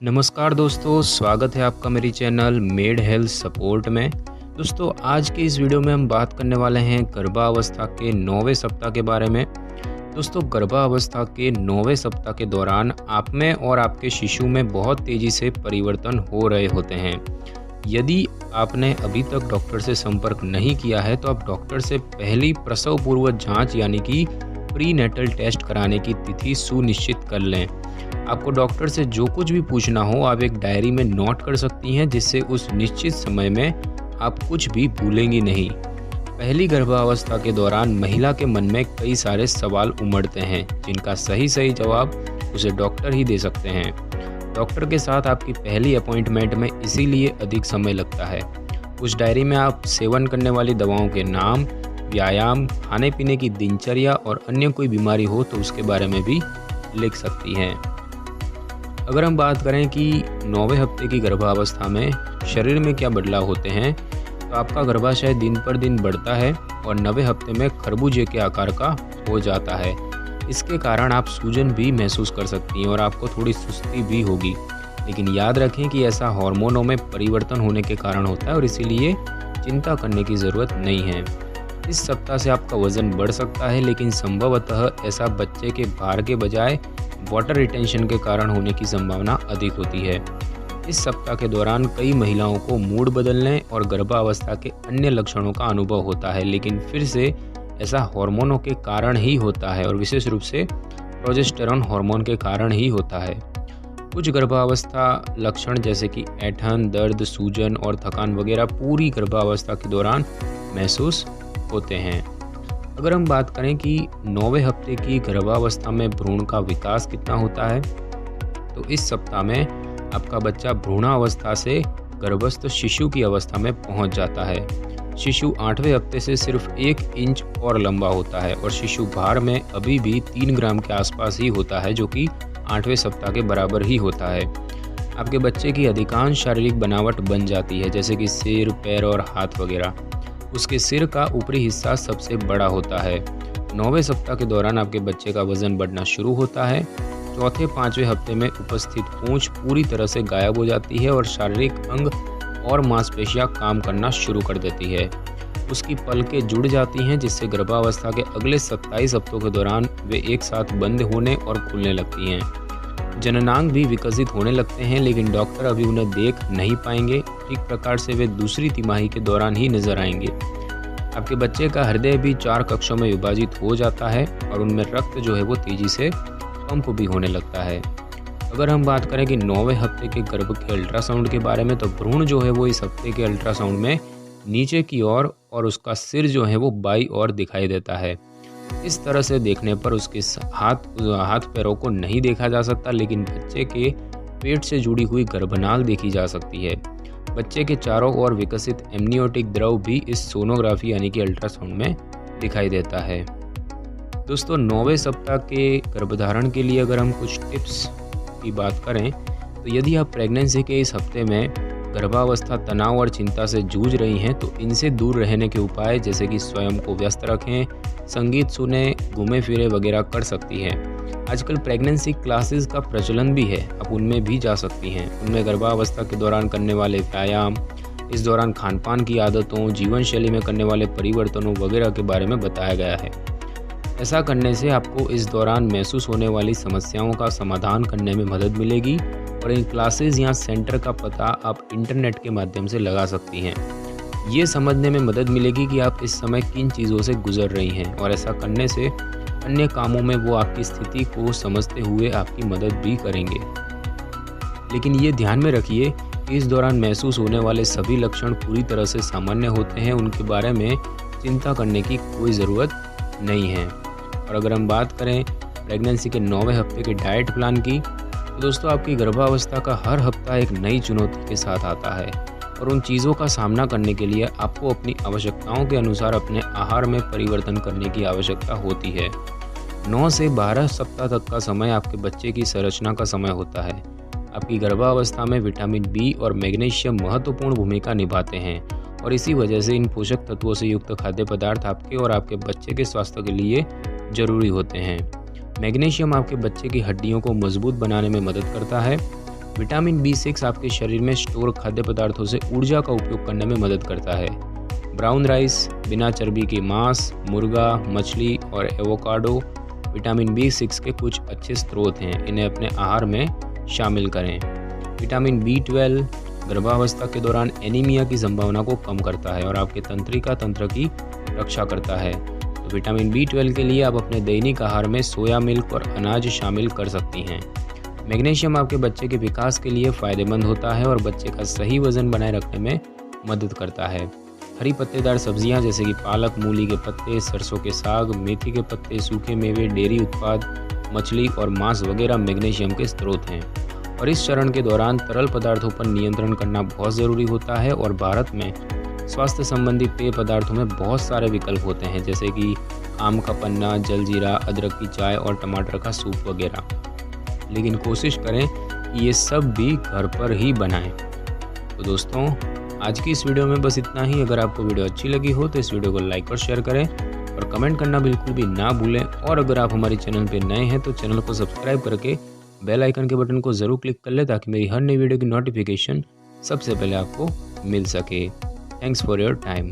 नमस्कार दोस्तों, स्वागत है आपका मेरी चैनल मेड हेल्थ सपोर्ट में। दोस्तों, आज के इस वीडियो में हम बात करने वाले हैं गर्भावस्था के 9वें सप्ताह के बारे में। दोस्तों, गर्भावस्था के 9वें सप्ताह के दौरान आप में और आपके शिशु में बहुत तेज़ी से परिवर्तन हो रहे होते हैं। यदि आपने अभी तक डॉक्टर से संपर्क नहीं किया है तो आप डॉक्टर से पहली प्रसव पूर्व जाँच यानी कि प्रीनेटल टेस्ट कराने की तिथि सुनिश्चित कर लें। आपको डॉक्टर से जो कुछ भी पूछना हो आप एक डायरी में नोट कर सकती हैं, जिससे उस निश्चित समय में आप कुछ भी भूलेंगी नहीं। पहली गर्भावस्था के दौरान महिला के मन में कई सारे सवाल उमड़ते हैं, जिनका सही जवाब उसे डॉक्टर ही दे सकते हैं। डॉक्टर के साथ आपकी पहली अपॉइंटमेंट में इसीलिए अधिक समय लगता है। उस डायरी में आप सेवन करने वाली दवाओं के नाम, व्यायाम, खाने पीने की दिनचर्या और अन्य कोई बीमारी हो तो उसके बारे में भी लिख सकती हैं। अगर हम बात करें कि 9वें हफ्ते की गर्भावस्था में शरीर में क्या बदलाव होते हैं, तो आपका गर्भाशय दिन पर दिन बढ़ता है और 9वें हफ्ते में खरबूजे के आकार का हो जाता है। इसके कारण आप सूजन भी महसूस कर सकती हैं और आपको थोड़ी सुस्ती भी होगी। लेकिन याद रखें कि ऐसा हार्मोनों में परिवर्तन होने के कारण होता है और इसीलिए चिंता करने की ज़रूरत नहीं है। इस सप्ताह से आपका वज़न बढ़ सकता है, लेकिन संभवतः ऐसा बच्चे के भार के बजाय वाटर रिटेंशन के कारण होने की संभावना अधिक होती है। इस सप्ताह के दौरान कई महिलाओं को मूड बदलने और गर्भावस्था के अन्य लक्षणों का अनुभव होता है, लेकिन फिर से ऐसा हार्मोनों के कारण ही होता है और विशेष रूप से प्रोजेस्टेरॉन हार्मोन के कारण ही होता है। कुछ गर्भावस्था लक्षण जैसे कि ऐंठन, दर्द, सूजन और थकान वगैरह पूरी गर्भावस्था के दौरान महसूस होते हैं। अगर हम बात करें कि 9वें हफ्ते की गर्भावस्था में भ्रूण का विकास कितना होता है, तो इस सप्ताह में आपका बच्चा भ्रूणावस्था से गर्भस्थ शिशु की अवस्था में पहुंच जाता है। शिशु 8वें हफ्ते से सिर्फ 1 इंच और लंबा होता है और शिशु भार में अभी भी 3 ग्राम के आसपास ही होता है, जो कि 8वें सप्ताह के बराबर ही होता है। आपके बच्चे की अधिकांश शारीरिक बनावट बन जाती है, जैसे कि सिर, पैर और हाथ वगैरह। उसके सिर का ऊपरी हिस्सा सबसे बड़ा होता है। 9वें सप्ताह के दौरान आपके बच्चे का वजन बढ़ना शुरू होता है। चौथे 5वें हफ्ते में उपस्थित पूंछ पूरी तरह से गायब हो जाती है और शारीरिक अंग और मांसपेशियां काम करना शुरू कर देती है। उसकी पलकें जुड़ जाती हैं, जिससे गर्भावस्था के अगले 27 हफ्तों के दौरान वे एक साथ बंद होने और खुलने लगती हैं। जननांग भी विकसित होने लगते हैं, लेकिन डॉक्टर अभी उन्हें देख नहीं पाएंगे। ठीक प्रकार से वे दूसरी तिमाही के दौरान ही नजर आएंगे। आपके बच्चे का हृदय भी 4 कक्षों में विभाजित हो जाता है और उनमें रक्त जो है वो तेजी से पंप भी होने लगता है। अगर हम बात करें कि 9वें हफ्ते के गर्भ के अल्ट्रासाउंड के बारे में, तो भ्रूण जो है वो इस हफ्ते के अल्ट्रासाउंड में नीचे की ओर और उसका सिर जो है वो बाईं ओर दिखाई देता है। इस तरह से देखने पर उसके हाथ पैरों को नहीं देखा जा सकता, लेकिन बच्चे के पेट से जुड़ी हुई गर्भनाल देखी जा सकती है। बच्चे के चारों ओर विकसित एमनियोटिक द्रव भी इस सोनोग्राफी यानी कि अल्ट्रासाउंड में दिखाई देता है। दोस्तों, 9वें सप्ताह के गर्भधारण के लिए अगर हम कुछ टिप्स की बात करें, तो यदि आप प्रेगनेंसी के इस हफ्ते में गर्भावस्था तनाव और चिंता से जूझ रही हैं, तो इनसे दूर रहने के उपाय जैसे कि स्वयं को व्यस्त रखें, संगीत सुने, घूमे फिरे वगैरह कर सकती हैं। आजकल प्रेगनेंसी क्लासेस का प्रचलन भी है, आप उनमें भी जा सकती हैं। उनमें गर्भावस्था के दौरान करने वाले व्यायाम, इस दौरान खान पान की आदतों, जीवन शैली में करने वाले परिवर्तनों वगैरह के बारे में बताया गया है। ऐसा करने से आपको इस दौरान महसूस होने वाली समस्याओं का समाधान करने में मदद मिलेगी और इन क्लासेस या सेंटर का पता आप इंटरनेट के माध्यम से लगा सकती हैं। ये समझने में मदद मिलेगी कि आप इस समय किन चीज़ों से गुजर रही हैं और ऐसा करने से अन्य कामों में वो आपकी स्थिति को समझते हुए आपकी मदद भी करेंगे। लेकिन ये ध्यान में रखिए कि इस दौरान महसूस होने वाले सभी लक्षण पूरी तरह से सामान्य होते हैं, उनके बारे में चिंता करने की कोई ज़रूरत नहीं है। और अगर हम बात करें प्रेगनेंसी के 9वें हफ्ते के डाइट प्लान की, तो दोस्तों आपकी गर्भावस्था का हर हफ्ता एक नई चुनौती के साथ आता है और उन चीज़ों का सामना करने के लिए आपको अपनी आवश्यकताओं के अनुसार अपने आहार में परिवर्तन करने की आवश्यकता होती है। 9 से 12 सप्ताह तक का समय आपके बच्चे की संरचना का समय होता है। आपकी गर्भावस्था में विटामिन बी और मैग्नीशियम महत्वपूर्ण भूमिका निभाते हैं और इसी वजह से इन पोषक तत्वों से युक्त खाद्य पदार्थ आपके और आपके बच्चे के स्वास्थ्य के लिए जरूरी होते हैं। मैग्नीशियम आपके बच्चे की हड्डियों को मजबूत बनाने में मदद करता है विटामिन B6 आपके शरीर में स्टोर खाद्य पदार्थों से ऊर्जा का उपयोग करने में मदद करता है। ब्राउन राइस, बिना चर्बी के मांस, मुर्गा, मछली और एवोकाडो विटामिन B6 के कुछ अच्छे स्रोत हैं। इन्हें अपने आहार में शामिल करें। विटामिन B12 गर्भावस्था के दौरान एनीमिया की संभावना को कम करता है और आपके तंत्रिका तंत्र की रक्षा करता है। तो विटामिन B12 के लिए आप अपने दैनिक आहार में सोया मिल्क और अनाज शामिल कर सकती हैं। मैग्नीशियम आपके बच्चे के विकास के लिए फ़ायदेमंद होता है और बच्चे का सही वजन बनाए रखने में मदद करता है। हरी पत्तेदार सब्जियां जैसे कि पालक, मूली के पत्ते, सरसों के साग, मेथी के पत्ते, सूखे मेवे, डेयरी उत्पाद, मछली और मांस वगैरह मैग्नीशियम के स्रोत हैं। और इस चरण के दौरान तरल पदार्थों पर नियंत्रण करना बहुत ज़रूरी होता है और भारत में स्वास्थ्य संबंधी पेय पदार्थों में बहुत सारे विकल्प होते हैं, जैसे कि आम का पन्ना, जलजीरा, अदरक की चाय और टमाटर का सूप वगैरह। लेकिन कोशिश करें कि ये सब भी घर पर ही बनाएं। तो दोस्तों, आज की इस वीडियो में बस इतना ही। अगर आपको वीडियो अच्छी लगी हो तो इस वीडियो को लाइक और शेयर करें और कमेंट करना बिल्कुल भी ना भूलें। और अगर आप हमारे चैनल पर नए हैं तो चैनल को सब्सक्राइब करके बेल आइकन के बटन को ज़रूर क्लिक कर लें ताकि मेरी हर नई वीडियो की नोटिफिकेशन सबसे पहले आपको मिल सके। Thanks for your time.